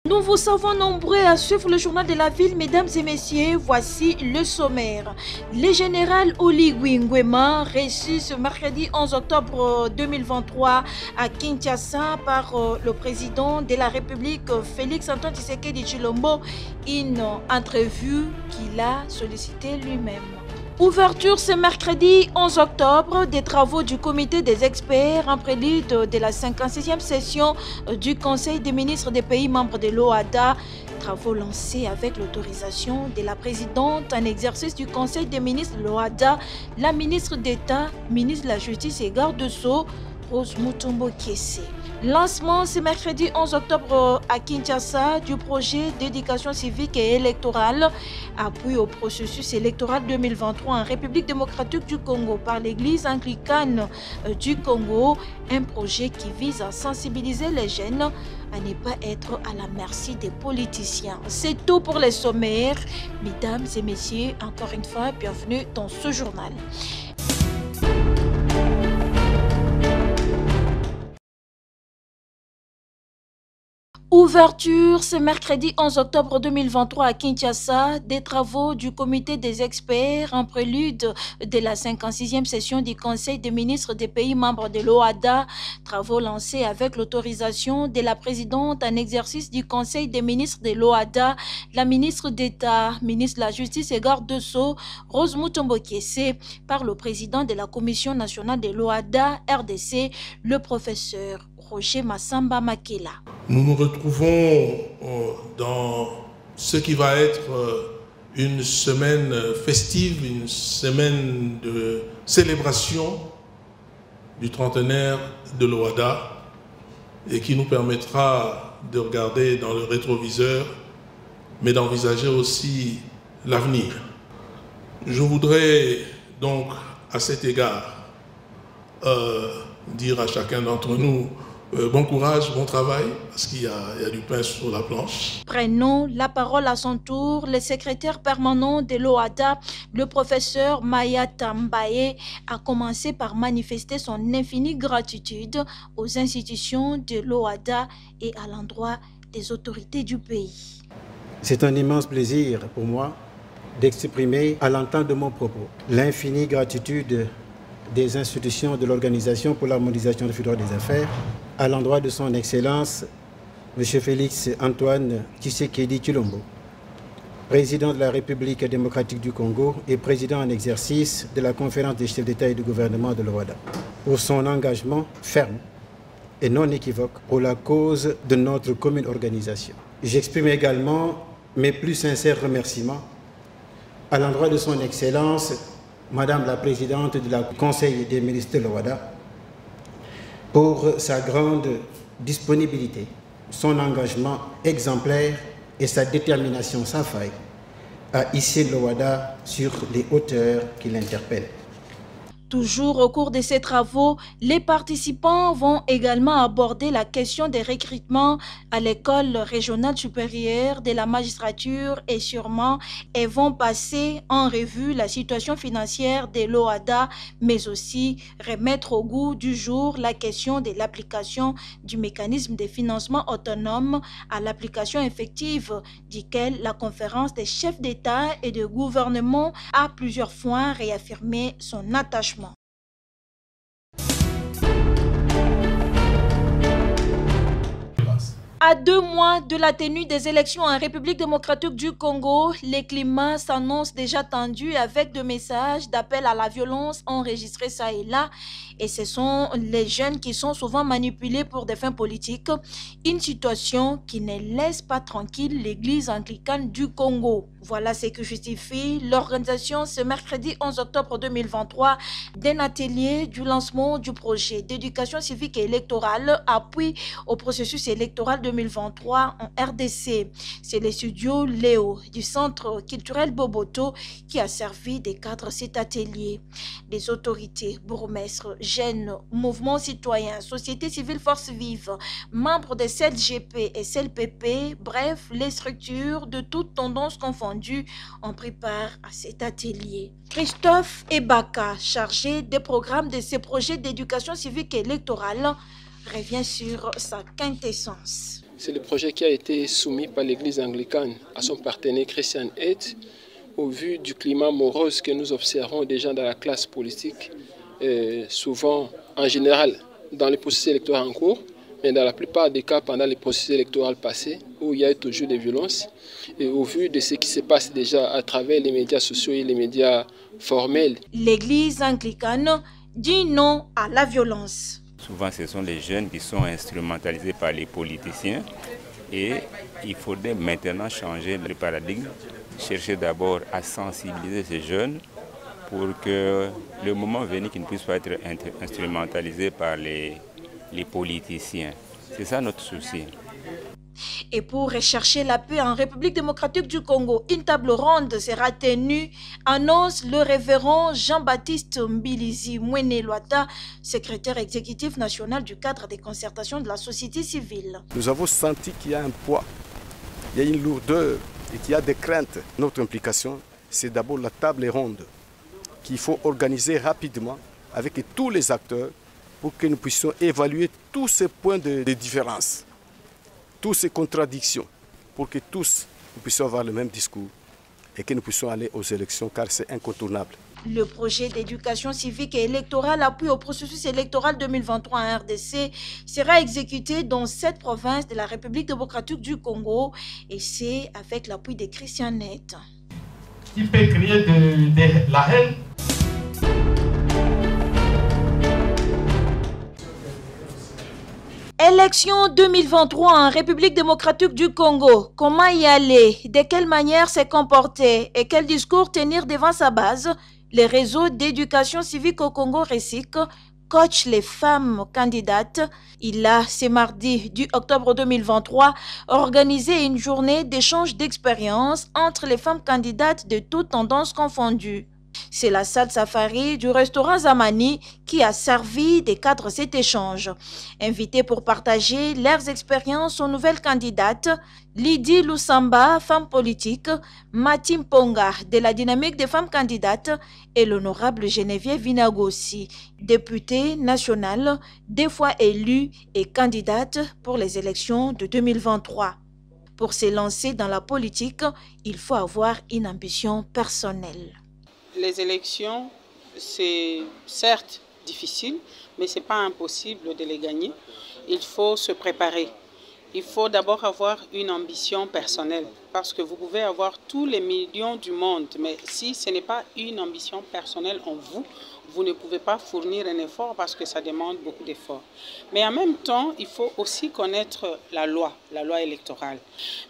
Nous vous savons nombreux à suivre le journal de la ville, mesdames et messieurs. Voici le sommaire. Le général Oligui Nguema, reçu ce mercredi 11 octobre 2023 à Kinshasa par le président de la République, Félix Antoine Tshisekedi Tshilombo, une entrevue qu'il a sollicitée lui-même. Ouverture ce mercredi 11 octobre des travaux du comité des experts en prélude de la 56e session du Conseil des ministres des pays membres de l'OADA. Travaux lancés avec l'autorisation de la présidente en exercice du Conseil des ministres de l'OADA, la ministre d'État, ministre de la Justice et garde-sceaux, Rose Mutombo Kiese. Lancement ce mercredi 11 octobre à Kinshasa du projet d'éducation civique et électorale, appui au processus électoral 2023 en République démocratique du Congo par l'Église anglicane du Congo, un projet qui vise à sensibiliser les jeunes à ne pas être à la merci des politiciens. C'est tout pour les sommaires. Mesdames et messieurs, encore une fois, bienvenue dans ce journal. Ouverture ce mercredi 11 octobre 2023 à Kinshasa des travaux du comité des experts en prélude de la 56e session du Conseil des ministres des pays membres de l'OADA. Travaux lancés avec l'autorisation de la présidente en exercice du Conseil des ministres de l'OADA, la ministre d'État, ministre de la Justice et garde-sceaux, Rose Mutombo Kiese, par le président de la Commission nationale de l'OADA, RDC, le professeur Roger Massamba Makela. Nous nous retrouvons dans ce qui va être une semaine festive, une semaine de célébration du trentenaire de l'OADA et qui nous permettra de regarder dans le rétroviseur, mais d'envisager aussi l'avenir. Je voudrais donc à cet égard dire à chacun d'entre nous bon courage, bon travail, parce qu'il y a du pain sur la planche. Prenons la parole à son tour le secrétaire permanent de l'OADA, le professeur Maya Tambaye, a commencé par manifester son infinie gratitude aux institutions de l'OADA et à l'endroit des autorités du pays. C'est un immense plaisir pour moi d'exprimer à l'entente de mon propos l'infinie gratitude des institutions de l'Organisation pour l'harmonisation du futur des affaires à l'endroit de son Excellence M. Félix Antoine Tshisekedi Tshilombo, président de la République démocratique du Congo et président en exercice de la conférence des chefs d'État et de gouvernement de l'OADA, pour son engagement ferme et non équivoque pour la cause de notre commune organisation. J'exprime également mes plus sincères remerciements à l'endroit de son Excellence Madame la Présidente du Conseil des ministres de l'OADA, pour sa grande disponibilité, son engagement exemplaire et sa détermination sans faille à hisser l'OADA sur les hauteurs qui l'interpellent. Toujours au cours de ces travaux, les participants vont également aborder la question des recrutements à l'école régionale supérieure de la magistrature et sûrement et vont passer en revue la situation financière de l'OADA, mais aussi remettre au goût du jour la question de l'application du mécanisme de financement autonome à l'application effective duquel la conférence des chefs d'État et de gouvernement a plusieurs fois réaffirmé son attachement. À 2 mois de la tenue des élections en République démocratique du Congo, les climats s'annoncent déjà tendus avec des messages d'appel à la violence enregistrés ça et là. Et ce sont les jeunes qui sont souvent manipulés pour des fins politiques. Une situation qui ne laisse pas tranquille l'église anglicane du Congo. Voilà ce que justifie l'organisation ce mercredi 11 octobre 2023 d'un atelier du lancement du projet d'éducation civique et électorale, appui au processus électoral 2023 en RDC. C'est le studio Léo du Centre culturel Boboto qui a servi de cadre cet atelier. Les autorités, bourgmestres, jeunes, mouvements citoyens, société civile force vive, membres de CLGP et CLPP, bref, les structures de toutes tendances confondues ont pris part à cet atelier. Christophe Ebaka, chargé des programmes de ces projets d'éducation civique et électorale, revient sur sa quintessence. C'est le projet qui a été soumis par l'Église anglicane à son partenaire Christian Aid au vu du climat morose que nous observons déjà dans la classe politique, souvent en général dans les processus électoraux en cours, mais dans la plupart des cas pendant les processus électoraux passés où il y a eu toujours des violences. Et au vu de ce qui se passe déjà à travers les médias sociaux et les médias formels. L'Église anglicane dit non à la violence. Souvent, ce sont les jeunes qui sont instrumentalisés par les politiciens et il faudrait maintenant changer le paradigme, chercher d'abord à sensibiliser ces jeunes pour que le moment venu qu'ils ne puissent pas être instrumentalisés par les politiciens. C'est ça notre souci. Et pour rechercher la paix en République démocratique du Congo, une table ronde sera tenue, annonce le révérend Jean-Baptiste Mbilizi Mwene-Loata, secrétaire exécutif national du cadre des concertations de la société civile. Nous avons senti qu'il y a un poids, il y a une lourdeur et qu'il y a des craintes. Notre implication, c'est d'abord la table ronde qu'il faut organiser rapidement avec tous les acteurs pour que nous puissions évaluer tous ces points de différence, toutes ces contradictions, pour que tous nous puissions avoir le même discours et que nous puissions aller aux élections car c'est incontournable. Le projet d'éducation civique et électorale appui au processus électoral 2023 en RDC sera exécuté dans 7 provinces de la République démocratique du Congo et c'est avec l'appui des Christian Aid. Qui peut créer de la haine. Élection 2023 en République démocratique du Congo. Comment y aller? De quelle manière se comporter? Et quel discours tenir devant sa base? Les réseaux d'éducation civique au Congo RECIC coachent les femmes candidates. Il a, ce mardi du octobre 2023, organisé une journée d'échange d'expériences entre les femmes candidates de toutes tendances confondues. C'est la salle safari du restaurant Zamani qui a servi de cadre cet échange. Invitées pour partager leurs expériences aux nouvelles candidates, Lydie Lusamba, femme politique, Matim Ponga de la dynamique des femmes candidates et l'honorable Geneviève Vinagossi, députée nationale, 2 fois élue et candidate pour les élections de 2023. Pour se lancer dans la politique, il faut avoir une ambition personnelle. Les élections, c'est certes difficile, mais ce n'est pas impossible de les gagner. Il faut se préparer. Il faut d'abord avoir une ambition personnelle, parce que vous pouvez avoir tous les millions du monde, mais si ce n'est pas une ambition personnelle en vous, vous ne pouvez pas fournir un effort parce que ça demande beaucoup d'efforts. Mais en même temps, il faut aussi connaître la loi électorale.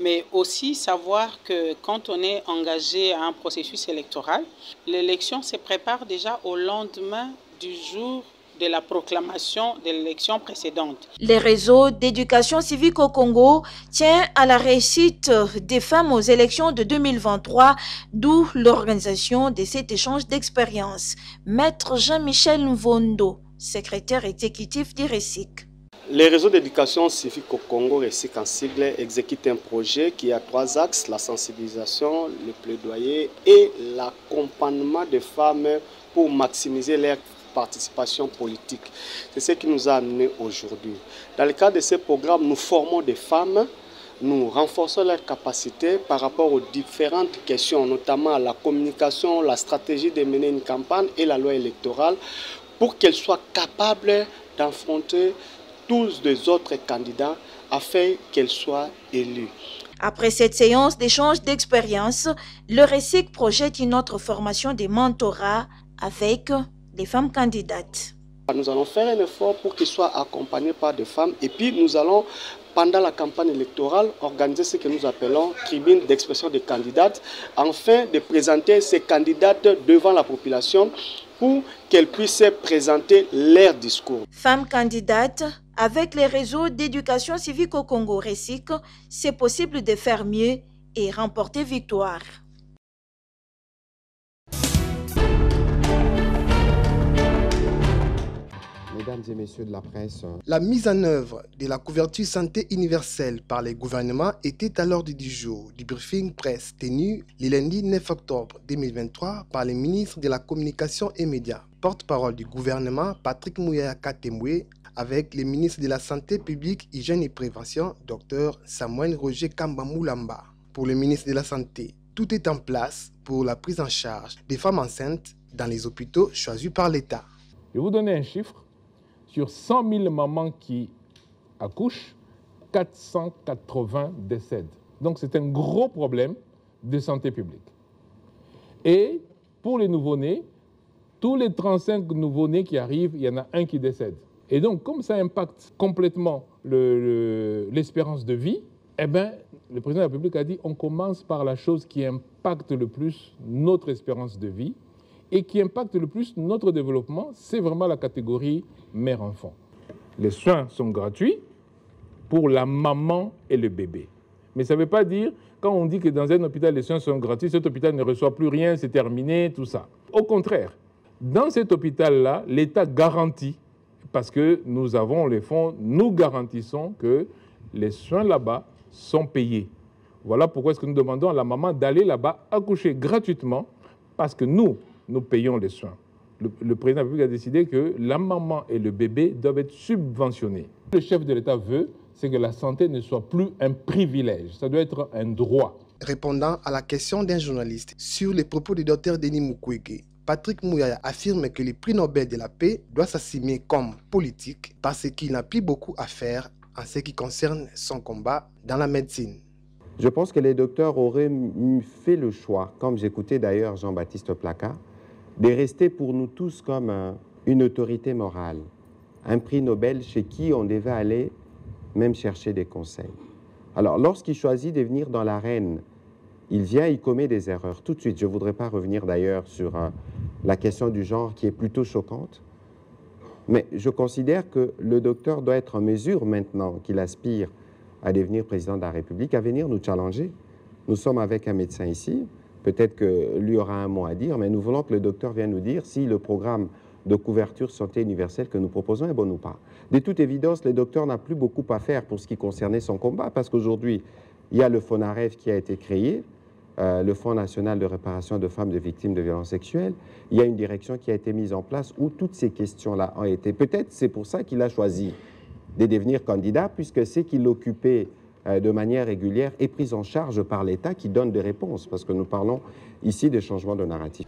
Mais aussi savoir que quand on est engagé à un processus électoral, l'élection se prépare déjà au lendemain du jour de la proclamation de l'élection précédente. Les réseaux d'éducation civique au Congo tient à la réussite des femmes aux élections de 2023, d'où l'organisation de cet échange d'expériences. Maître Jean-Michel Nvondo, secrétaire exécutif du RECIC. Les réseaux d'éducation civique au Congo, RECIC en sigle, exécute un projet qui a 3 axes, la sensibilisation, le plaidoyer et l'accompagnement des femmes pour maximiser leur participation politique. C'est ce qui nous a amené aujourd'hui. Dans le cadre de ce programme, nous formons des femmes, nous renforçons leurs capacités par rapport aux différentes questions, notamment la communication, la stratégie de mener une campagne et la loi électorale, pour qu'elles soient capables d'affronter tous les autres candidats afin qu'elles soient élues. Après cette séance d'échange d'expérience, le RECIC projette une autre formation de mentorat avec des femmes candidates. Nous allons faire un effort pour qu'ils soient accompagnés par des femmes et puis nous allons, pendant la campagne électorale, organiser ce que nous appelons tribune d'expression des candidates, afin de présenter ces candidates devant la population pour qu'elles puissent présenter leur discours. Femmes candidates, avec les réseaux d'éducation civique au Congo RECIC, c'est possible de faire mieux et remporter victoire. Mesdames et messieurs de la presse. La mise en œuvre de la couverture santé universelle par les gouvernements était à l'ordre du jour du briefing presse tenu le lundi 9 octobre 2023 par le ministre de la Communication et Médias. Porte-parole du gouvernement, Patrick Mouyaya Katemwe, avec le ministre de la Santé publique, Hygiène et Prévention, Dr Samuel Roger Kamba-Moulamba. Pour le ministre de la Santé, tout est en place pour la prise en charge des femmes enceintes dans les hôpitaux choisis par l'État. Je vais vous donner un chiffre. Sur 100 000 mamans qui accouchent, 480 décèdent. Donc c'est un gros problème de santé publique. Et pour les nouveau-nés, tous les 35 nouveau-nés qui arrivent, il y en a un qui décède. Et donc, comme ça impacte complètement l'espérance de vie, eh bien, le président de la République a dit on commence par la chose qui impacte le plus notre espérance de vie et qui impacte le plus notre développement, c'est vraiment la catégorie mère-enfant. Les soins sont gratuits pour la maman et le bébé. Mais ça ne veut pas dire, quand on dit que dans un hôpital, les soins sont gratuits, cet hôpital ne reçoit plus rien, c'est terminé, tout ça. Au contraire, dans cet hôpital-là, l'État garantit, parce que nous avons les fonds, nous garantissons que les soins là-bas sont payés. Voilà pourquoi est-ce que nous demandons à la maman d'aller là-bas accoucher gratuitement, parce que nous payons les soins. Le président de la République a décidé que la maman et le bébé doivent être subventionnés. Le chef de l'État veut, c'est que la santé ne soit plus un privilège, ça doit être un droit. Répondant à la question d'un journaliste sur les propos du docteur Denis Mukwege, Patrick Mouyaya affirme que le prix Nobel de la paix doit s'assumer comme politique parce qu'il n'a plus beaucoup à faire en ce qui concerne son combat dans la médecine. Je pense que les docteurs auraient fait le choix, comme j'écoutais d'ailleurs Jean-Baptiste Placard, de rester pour nous tous comme une autorité morale, un prix Nobel chez qui on devait aller même chercher des conseils. Alors, lorsqu'il choisit de venir dans l'arène, il vient, il commet des erreurs. Tout de suite, je ne voudrais pas revenir d'ailleurs sur la question du genre qui est plutôt choquante, mais je considère que le docteur doit être en mesure maintenant qu'il aspire à devenir président de la République, à venir nous challenger. Nous sommes avec un médecin ici, peut-être que lui aura un mot à dire, mais nous voulons que le docteur vienne nous dire si le programme de couverture santé universelle que nous proposons est bon ou pas. De toute évidence, le docteur n'a plus beaucoup à faire pour ce qui concernait son combat, parce qu'aujourd'hui, il y a le FONAREV qui a été créé, le Fonds national de réparation de femmes de victimes de violences sexuelles. Il y a une direction qui a été mise en place où toutes ces questions-là ont été... Peut-être c'est pour ça qu'il a choisi de devenir candidat, puisque c'est qu'il occupait de manière régulière et prise en charge par l'État qui donne des réponses, parce que nous parlons ici de changement de narratif.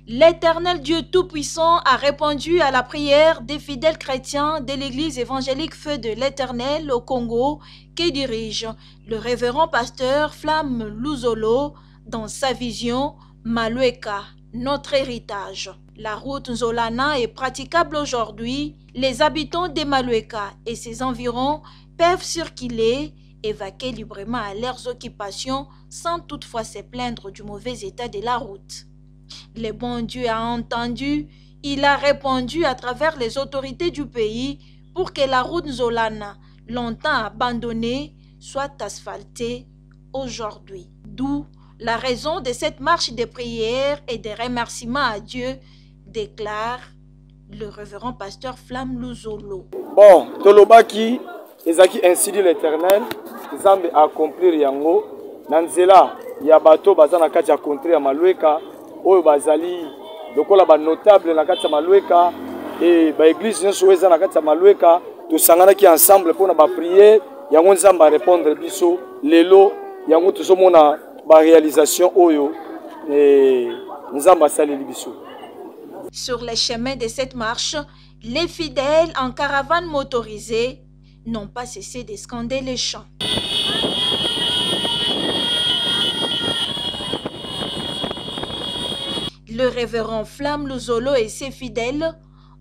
L'Éternel Dieu Tout-Puissant a répondu à la prière des fidèles chrétiens de l'Église évangélique Feu de l'Éternel au Congo, qui dirige le révérend pasteur Flamme Luzolo dans sa vision Malueka, notre héritage. La route Nzolana est praticable aujourd'hui. Les habitants de Malueka et ses environs peuvent circuler et vaquer librement à leurs occupations sans toutefois se plaindre du mauvais état de la route. Le bon Dieu a entendu, il a répondu à travers les autorités du pays pour que la route Nzolana, longtemps abandonnée, soit asphaltée aujourd'hui. D'où la raison de cette marche de prière et de remerciements à Dieu, déclare le révérend pasteur Flamme Luzolo. Bon, Tolobaki, ezaki ainsi dit l'Éternel, Nzambe accomplir yango, Nanzela, Yabato, Bazana Katia Kontre ya Malueka, Oyo Bazali, lokola ba notable na kati ya Malueka, et ba église nyonso eza na kati ya Malueka, tosanganaki ensemble mpona ba prier, yango Nzambe répondre biso, lelo, yango tozomona ba réalisation oyo, et Nzambe asaleli biso. Sur les chemins de cette marche, les fidèles en caravane motorisée n'ont pas cessé de scander les chants. Le révérend Flamme Luzolo et ses fidèles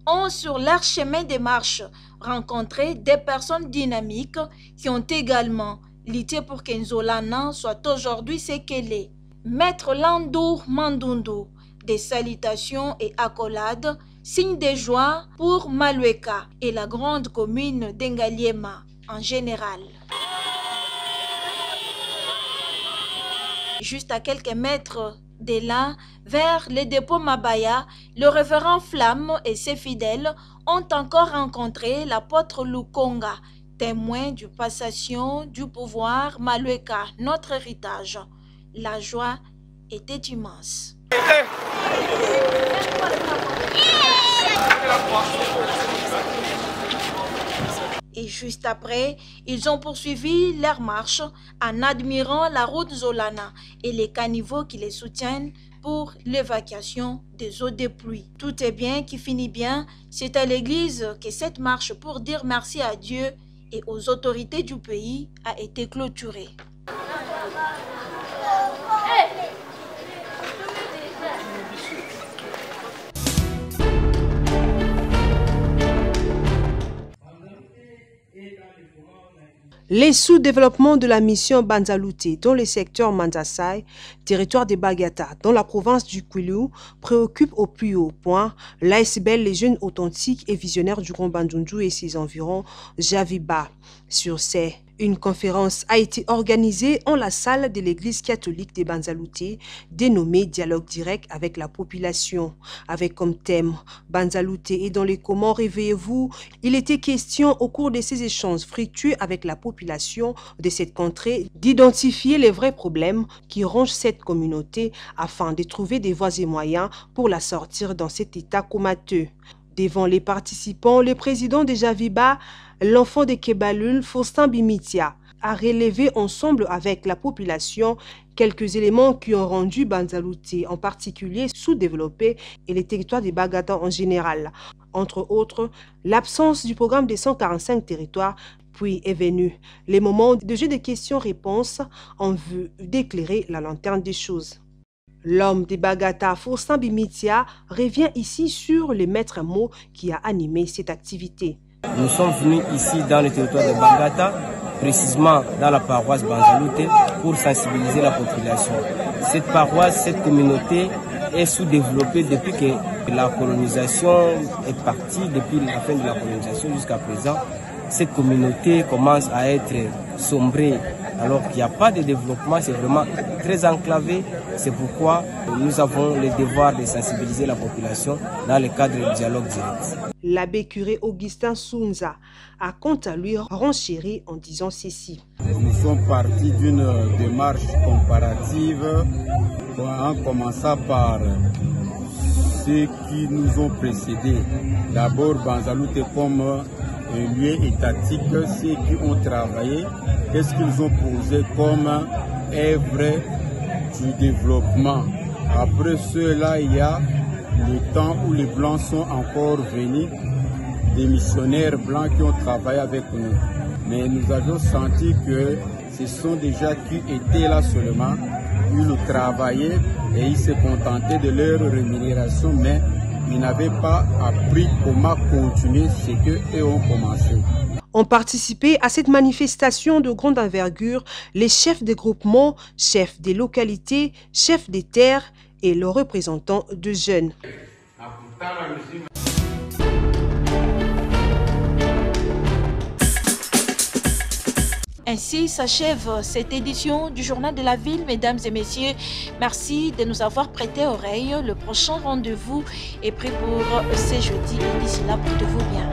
ont sur leur chemin de marche rencontré des personnes dynamiques qui ont également lutté pour que Nzolana soit aujourd'hui ce qu'elle est. Maître Landour Mandundu, des salutations et accolades, signe de joie pour Malueka et la grande commune d'Engaliema en général. Juste à quelques mètres de là, vers le dépôt Mabaya, le révérend Flamme et ses fidèles ont encore rencontré l'apôtre Lukonga, témoin du passation du pouvoir Malueka, notre héritage. La joie était immense. Et juste après, ils ont poursuivi leur marche en admirant la route Zolana et les caniveaux qui les soutiennent pour l'évacuation des eaux de pluie. Tout est bien qui finit bien. C'est à l'église que cette marche pour dire merci à Dieu et aux autorités du pays a été clôturée. Les sous-développements de la mission Banzalouté dans le secteur Manzasai, territoire de Bagata, dans la province du Kwilu, préoccupent au plus haut point l'ASBL, les jeunes authentiques et visionnaires du Grand Bandundu et ses environs, Javiba. Sur ces, une conférence a été organisée en la salle de l'église catholique de Banzalouté, dénommée Dialogue direct avec la population, avec comme thème Banzalouté et dans les comment réveillez-vous. Il était question au cours de ces échanges fructueux avec la population de cette contrée d'identifier les vrais problèmes qui rongent cette communauté afin de trouver des voies et moyens pour la sortir dans cet état comateux. Devant les participants, le président de Javiba, l'enfant de Kebalul, Faustin Bimitia, a relevé ensemble avec la population quelques éléments qui ont rendu Banzalouté en particulier sous-développé et les territoires de Bagata en général. Entre autres, l'absence du programme des 145 territoires. Puis est venu les moments de jeu de questions-réponses en vue d'éclairer la lanterne des choses. L'homme de Bagata, Faustin Bimitia, revient ici sur le maître mot qui a animé cette activité. Nous sommes venus ici dans le territoire de Bagata, précisément dans la paroisse Banzalouté, pour sensibiliser la population. Cette paroisse, cette communauté est sous-développée depuis que la colonisation est partie, depuis la fin de la colonisation jusqu'à présent. Cette communauté commence à être sombrée alors qu'il n'y a pas de développement, c'est vraiment très enclavé. C'est pourquoi nous avons le devoir de sensibiliser la population dans le cadre du dialogue direct. L'abbé curé Augustin Sounza a quant à lui renchéri en disant ceci. Nous sommes partis d'une démarche comparative en commençant par ceux qui nous ont précédés. D'abord Banzalouté comme un lieu étatique, ceux qui ont travaillé, qu'est-ce qu'ils ont posé comme œuvre du développement. Après cela, il y a le temps où les Blancs sont encore venus, des missionnaires blancs qui ont travaillé avec nous. Mais nous avions senti que ce sont des gens qui étaient là seulement, ils travaillaient et ils se contentaient de leur rémunération, mais ils n'avaient pas appris comment continuer ce qu'eux ont commencé. Ont participé à cette manifestation de grande envergure les chefs des groupements, chefs des localités, chefs des terres et leurs représentants de jeunes. Ainsi s'achève cette édition du Journal de la Ville, mesdames et messieurs. Merci de nous avoir prêté oreille. Le prochain rendez-vous est pris pour ce jeudi. Et d'ici là, portez-vous bien.